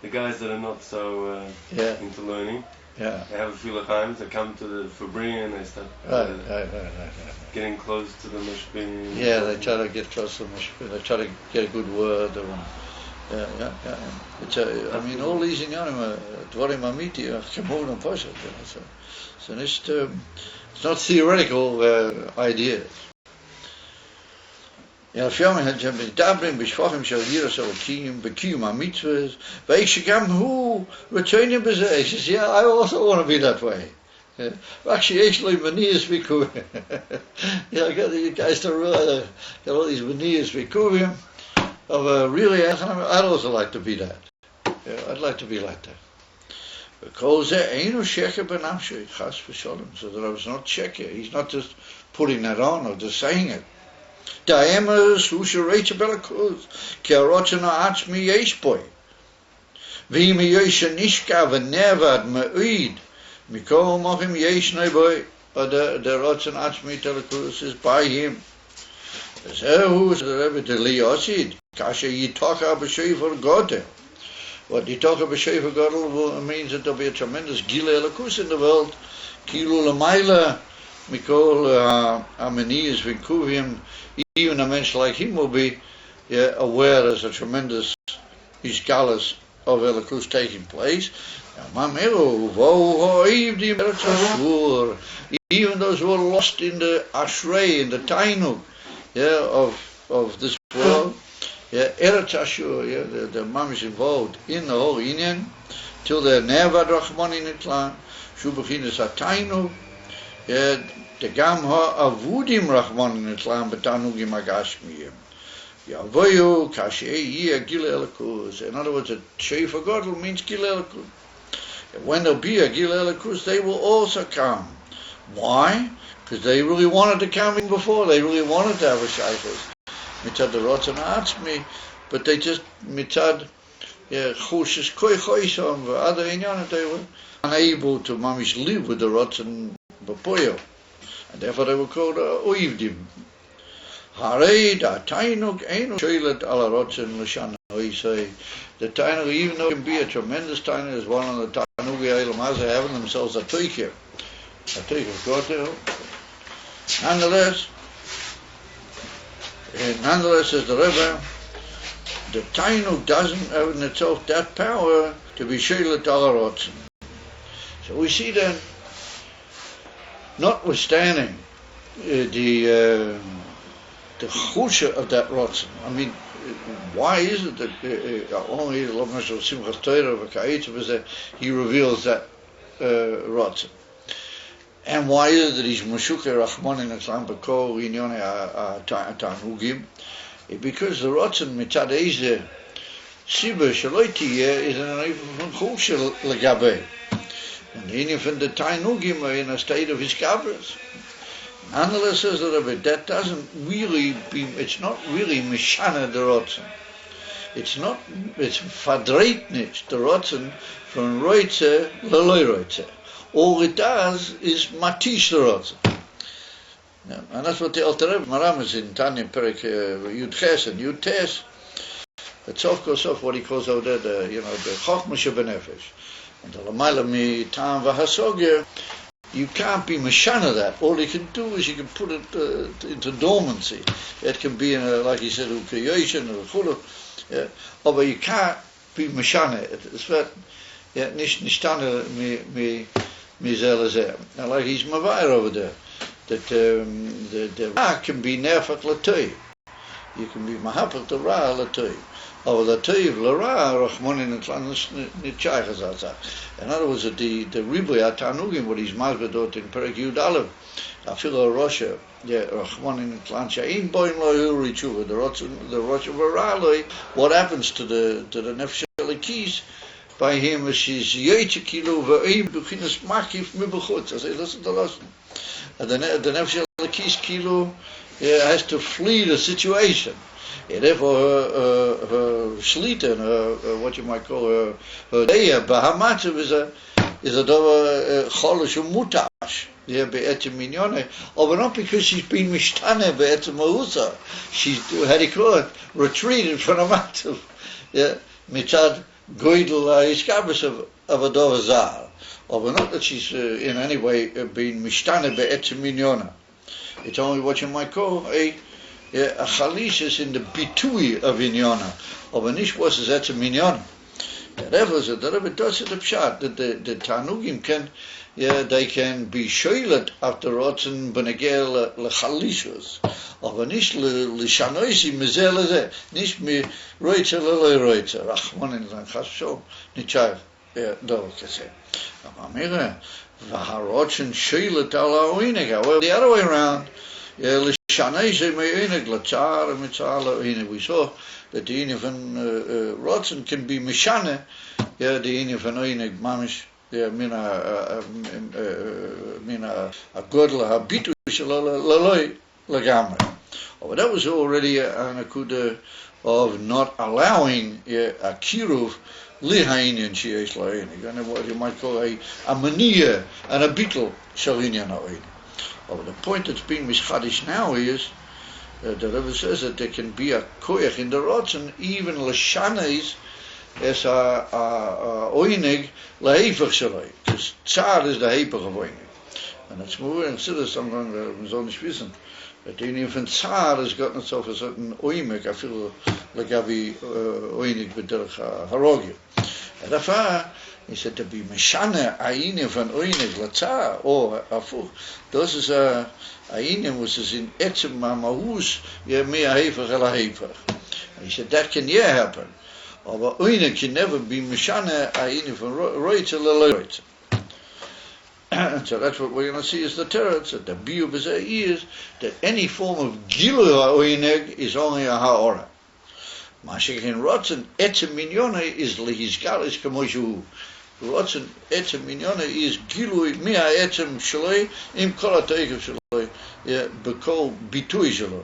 guys that are not so into learning, they have a few lachaims, they come to the Fabri and they start getting close to the mishpin. Yeah, they try to get close to the mishpin, they try to get a good word. Yeah. It's all these inyanim, dvarim amiti, chemur and poshet. So it's not theoretical ideas. Filming had been dabling b'shvachim shel yiras elokim b'kiyum hamitzvahs v'eishagam hu returning b'zeh. He says, yeah, I also want to be that way. Actually, maniyas v'kuvim. I got you guys to realize, got all these maniyas v'kuvim of really, I'd also like to be that. I'd like to be like that. Because so that I was not sheker. He's not just putting that on or just saying it. Daemus who should reach a belakuz ki arotzena atzmi yesh boy v'im yesh nishka v'nevad me'id mikol mochim yesh nei boy, but the rotzen atzmi telakuz is by him. Zehu is the Rebbe to liyosid kasha yitocha b'shefer godel. What yitocha b'shefer godel means that there'll be a tremendous gile elakus in the world, kilu l'mayla mikol ameniyas v'kuvim. Even a mensch like him will be aware there's a tremendous iskalas of Elikus taking place. Even those who are lost in the ashrei, in the tainuk, of this world, Eretz Ashur, the mom is involved in the whole inyan, till they're never Rahman in Itlan, Shubachinus Atainuk, the gam ha-avudim Rahman Islam betanugim agashmiyim. Yavoyu kashe yeh gil elikus. In other words, a shefer godel means gil elikus. When there'll be a gil elikus, they will also come. Why? Because they really wanted to come in before. They really wanted to have a shaykhus. Mitzad the rotzen atzmi, but they just mitzad chushes koi choisam other inyanim, they were unable to mamish live with the rotzen b'poyo. And therefore they were called Oivdim. Harei da Tainuk Einu Shoilet ala Rotzen L'Shana. He say the Tainuk, even though it can be a tremendous Tainuk, is one of the Tainugi Eilam Hazeh having themselves a Toikir. A Toikir, got there. Nonetheless, says the Rebbe, the Tainuk doesn't have in itself that power to be Shoilet ala Rotzen. So we see then, notwithstanding the chusha of that rotzen. I mean, why is it that only Simchas Torah he reveals that rotzen? And why is it that he's Meshukei Rachmanin Etzlam B'Kol Inyonei Tanugim? Because the rotzen mitzad Eizeh Siba Shaloi Tiyeh is an even from chusha legabei. And the Indian from the Tainugim are in a state of Hiskabras. Nonetheless, says the Rebbe, that doesn't really be, it's not really Mishana the Rotzen. It's Fadreitnich the Rotzen from Roitze Leloi Roitze. All it does is Matish the Rotzen. Yeah, and that's what the Alter Rebbe Maram is in Tanya Perek Yud Ches and Yud Tes. It's of course what he calls out there, the Chochmah Shebenefesh. And the Lamaila Mi Tam V'Hasogya, you can't be Mashana that. All you can do is you can put it into dormancy. It can be in like he said, creation or chulu. Yeah. But you can't be Mashana it. It's what nishtana mi zelazeh. And like he's Mavair over there, that the Ra can be nefak latoi. You can be Mahapak the Ra latoi. Or the Toiv Lara Rachmanin Nitchaychazazah. In other words, the Riboy Tanugim, what he's Mazbedot in Perek Yud Aleph, Afilo Rosha, Rachmanin Ayin Beis Lo Richuva, the Rosha Varaloi. What happens to the Nefesh Elikis by him is she's Yechikilu V'Eim Buchinas Makif Mibachutz. I say, listen to listen. And the Nefesh Elikis Kilu has to flee the situation. And therefore her shlita, what you might call her deya, bahamatzav is a dova cholish mutash. Yeah, be'etzem minyone. But not because she's been mishtane be'etzem ma'usa. She's, how do you call it, retreated from a matzav. Yeah, mitzad goydel iskabes of a dova zar. But not that she's in any way been mishtane be'etzem minyone. It's only what you might call a chalish is in the bitui of inyona, aber nicht was es jetzt im inyona. The Rebbe does it upshat that the Tanugim can, they can be shoilet after rotzen benegel lechalishus, aber nicht lishanoisi mezeleze, nicht mi roitze leloi roitze. Rachmanin zan chasho nitchav dov kese. Aber mire, vaharotzen shoilet ala oinig. Well, the other way around. We saw that the Indian van Rotzen can be Mishane, the Indian van Oinig Mamish, mina a godla habitu laloi lagamre. But that was already an akuda of not allowing a kiruv lihainian sheesh lainig, and what you might call a mania and a beetle shalinyan oinig. But the point that's being mishchadish now is the Rebbe says that there can be a koyach in the rotzen, even l'shaneis as a oinig leheifach shaloi, because tzar is the heipach of oinig. And it's more and so sometimes we so nicht wissen. But the Indian von tzar has gotten itself a certain oimek, I feel like avi oinig b'derech harogim. And therefore, he said to be meshane ayinim van oinig latzar or afuch. Das is a ayinim was is in etzem mahus mea heifach el heifach. He said that can happen, but oinig can never be meshane ayinim van roitze leloitze. So that's what we're going to see is the terror. So the biu b'zeh is that any form of gilu ha'oinig is only a ha'ora. Mashiach rotzen etzem minyone is lehizgalis k'moshu. Rotzen etzem minyone is gilui mia etzem shaloi im kol ha'teichav shaloi b'kol bitui shaloi.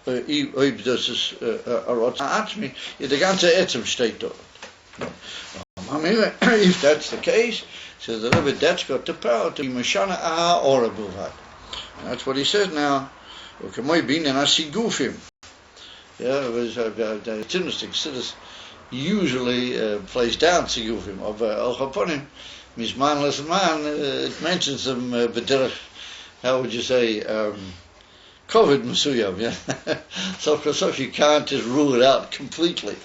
Oib das is a rotzen atzmi, the ganze etzem steht dort. If that's the case, says the Rebbe, that's got the power to be mashana aha or a buvhat. That's what he says now. Yeah, it's interesting. Siddur usually plays down Sigufim of Al Chaponim. Mizman Lesman, it mentions them, how would you say, COVID Masuyam, yeah? So you can't just rule it out completely.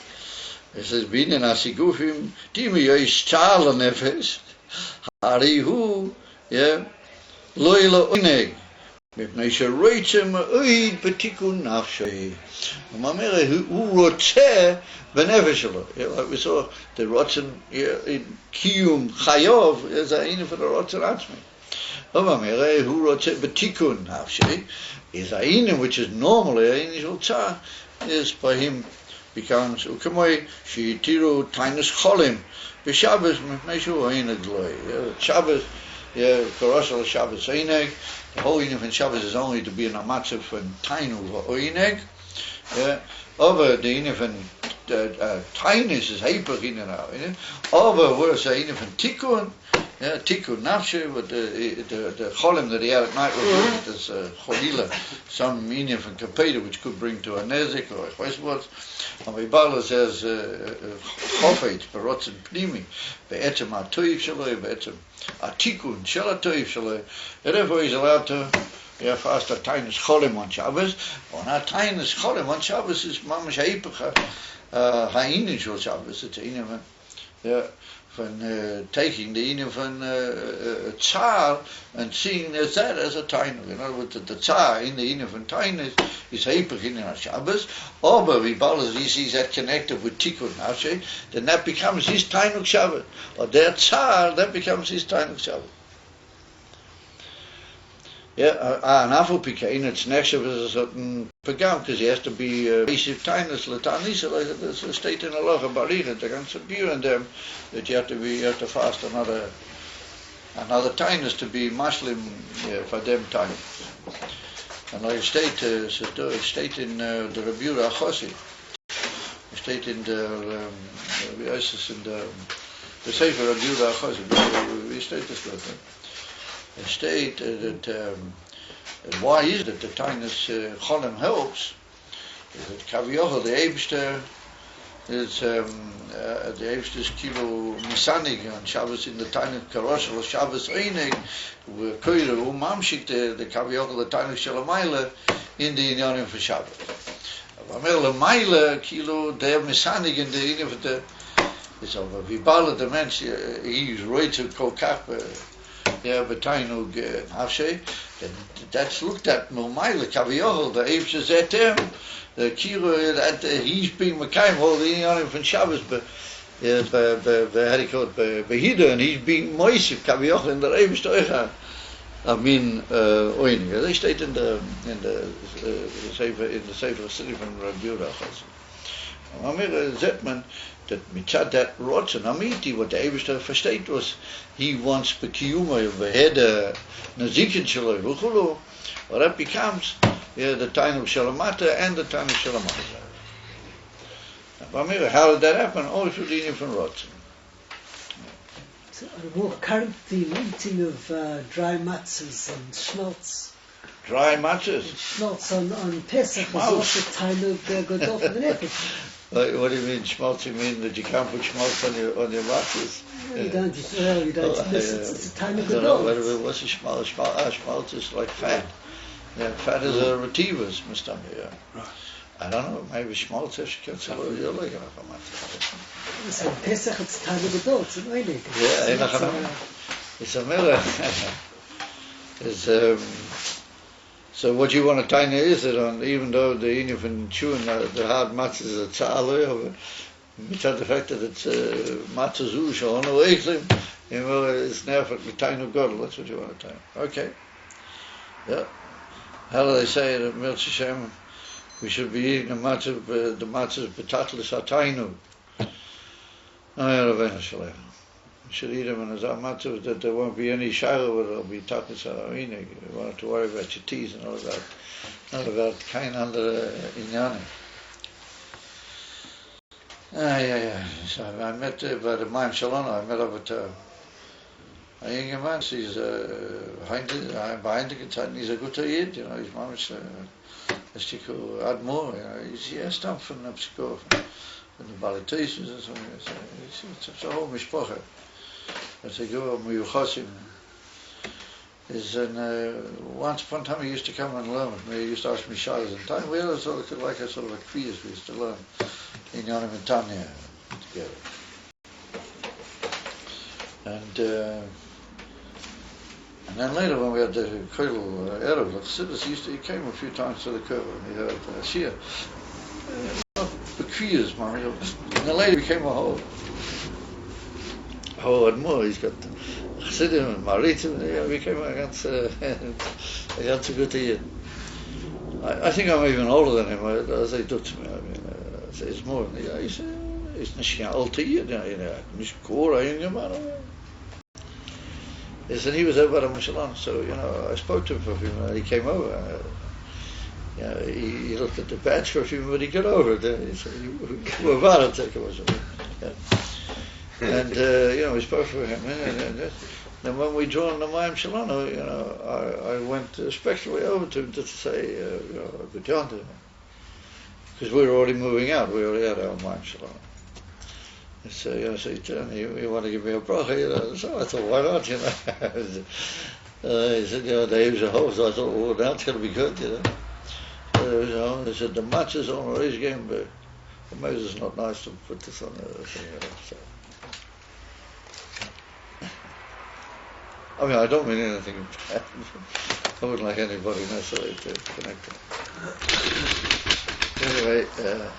It says, Binin Asigufim, Dimi Yoish Ta'ala Nefesh, Harihu, yeah, Loila Uneg. מפני שרויצם אויד בתיקון נפשי. הוא אומר, הוא רוצה בנפש שלו. Like we saw, the רוצן, קיום חיוב, זה העניין של הרוצן עצמי. הוא אומר, הוא רוצה בתיקון נפשי, is העניין, which is normally העניין של צער, is by him becomes, וכמו שהתירו תיינס חולים, בשבס, מפני שהוא העניין גלוי. שבס, קורס על שבס עינג, the whole inyan of Shabbos is only to be in a matzav and tainu oineg. Over the inyan of tainus is hyper in and out. Over whereas the inyan of tikkun, tikkun nafshe, with the cholim that he had at night was this cholila, some inyan of kapeda which could bring to a nezik or a chesbot. And Vibala says chofet berotzen pnimi be'etzem atoiv shaloi be'etzem atikun shel atoiv shaloi. Therefore he's allowed to fast a tainus cholim on Shabbos. Or not tainus cholim on Shabbos is mamash ha'ipach ha'inin shel Shabbos. It's an inyan from taking the inyan from tzar and seeing as that as a tainus. In other words, the tzar in the inyan from tainus is ha'ipach in Shabbos. Or Vibala, he sees that connected with tikkun nafshe, then that becomes his tainus Shabbos. Or their tzar, that becomes his tainus Shabbos. Yeah, and Afal Pikain, it's next of a certain pagam, because he has to be basic tainus latanisa, like there's a state in Allah Barina, the Gansabir and them, that you have to fast another tainus to be Muslim for them time. And like state in the Rabura Chosi, state in the Sefer Rabura Chosi, we state this with them. State that why is it that the tainus cholim helps? Is that Kaviochel the Eibster is the Eibster's kilo misanig on Shabbos in the tainus karoshel Shabbos einig koyre umamshik the Kaviochel the tainus shalamayla in the inyanim for Shabbos. Amel Mayla kilo they have misanig in the inyanim for the it's over Vibala the mensch he's right to kokap. But tainug nafshe, that's looked at Momaila Kaviochel, the Eivshe Zetem, the Kiro that he's been Mekayim all the inyanim from Shabbos, but how do you call it, Behida, and he's being Moisif Kaviochel in the Eivshe. I mean, Oinig. They state in the Sefer City from Rabbi Yehuda. Amir Zetman. That mitzad that rotzen amiti, what the Eibishter versteht was, he wants bekiyuma v'hed nazikin shaloi v'chulu, or that becomes the time of shalamata and the time of shalamata. How did that happen? Only through the inyan from rotzen. So, more currently eating of dry matzahs and schmaltz. Dry matzahs? Schmaltz on Pesach is also time of Godol for the nefesh. What do you mean schmaltz? You mean that you can't put schmaltz on your matzahs? You don't. It's a time of Godol. What's a schmaltz? Schmaltz is like fat. Yeah, fat is a retivas, Mr. Amir. I don't know. Maybe schmaltz has canceled your leg on a matzah. So Pesach, it's time of Godol. It's an oinig. Yeah, it's a mirror. So what you want to taina is it on, even though the inyan and chewing the hard matzah is a tza'aloi, mitzad the fact that it's matzah zush or no eichlim, it's never taina godel. That's what you want to taina. Okay. Yeah. How do they say it at Mirz Hashem? We should be eating the matzah betatlis hatainu. We should eat them in a matzah that there won't be any shayla, but it'll be tatlis hatainu. You don't have to worry about your teeth and all of that. Not about kind under inyanim. Yeah. So I met by the Maim Shalom. I met up at Ayin Beis, he's behind the content, he's a good yid, you know, he's managed a stick of add more, you know, he's stamp from the Pskov and the Balatises and so on. It's a whole mishpacha. As they go on Muyuchosim. Once upon a time he used to come and learn with me, he used to ask me shadows and time. We had a sort of like a quiz we used to learn in Yonim and Tanya together. And then later when we had the Koil Erev, he came a few times to the Koil and he heard Shia. The quiz, man. And then later he became a whole and more. He's got Chassidim and Maritim, he became a ganz good year. I think I'm even older than him, as they do to me. I mean, it's more, he's not old to you, he's core, He said he was over at Mushalan, so, I spoke to him for a few minutes, he came over. He looked at the badge for a few minutes, but he got over it. He said, you were about to take it. And, we spoke for him. And when we joined the Mayim Shalano, I went especially over to him to say, good on to him. Because we were already moving out, we already had our Mayim Shalano. So, so he turned, you want to give me a bracha? So I thought, why not, He said, they use a hole, so I thought, well, that's going to be good, They said, the match is on a race game, but maybe it's not nice to put this on the thing, so. I mean, I don't mean anything bad. I wouldn't like anybody necessarily to connect it. Anyway,